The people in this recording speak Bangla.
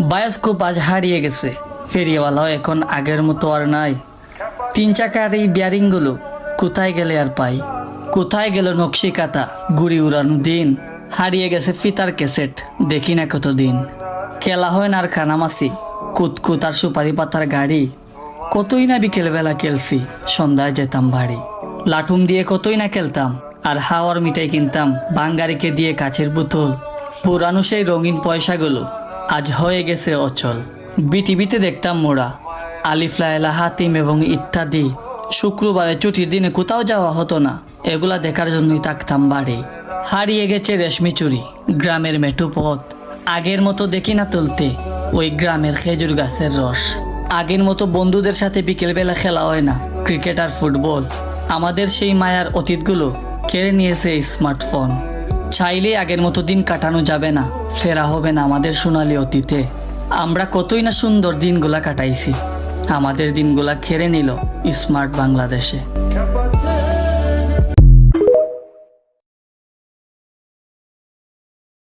বায়োস্কোপ আজ হারিয়ে গেছে, ফেরিওয়ালাও এখন আগের মতো আর নাই। 3 চাকার এই বিয়ারিংগুলো কোথায় গেলে আর পাই? কোথায় গেল নকশি কাটা গুড়ি উড়ানো দিন? হারিয়ে গেছে ফিতার ক্যাসেট, দেখি না কতদিন। খেলা হয় না আর কানামাসি, কুতকুত আর সুপারি পাতার গাড়ি। কতই না বিকেলবেলা খেলছি, সন্ধ্যায় যেতাম বাড়ি। লাঠুম দিয়ে কতই না খেলতাম, আর হাওয়ার মিঠাই কিনতাম বাঙ্গারিকে দিয়ে কাছের বোতল। পুরানো সেই রঙিন পয়সাগুলো আজ হয়ে গেছে অচল। বিটিভিতে দেখতাম মোড়া আলিফ লায়লা হাতিম এবং ইত্যাদি। শুক্রবারে ছুটির দিনে কোথাও যাওয়া হতো না, এগুলা দেখার জন্যই থাকতাম বাড়ি। হারিয়ে গেছে রেশমি চুরি, গ্রামের মেঠো পথ। আগের মতো দেখি না তুলতে ওই গ্রামের খেজুর গাছের রস। আগের মতো বন্ধুদের সাথে বিকেলবেলা খেলা হয় না ক্রিকেট আর ফুটবল। আমাদের সেই মায়ার অতীতগুলো কেড়ে নিয়েছে স্মার্টফোন। চাইলে আগের মতো দিন কাটানো যাবে না, ফেরা হবে না আমাদের সোনালী অতীতে। আমরা কতই না সুন্দর দিনগুলা কাটাইছি, আমাদের দিনগুলা কেড়ে নিল স্মার্ট বাংলাদেশে।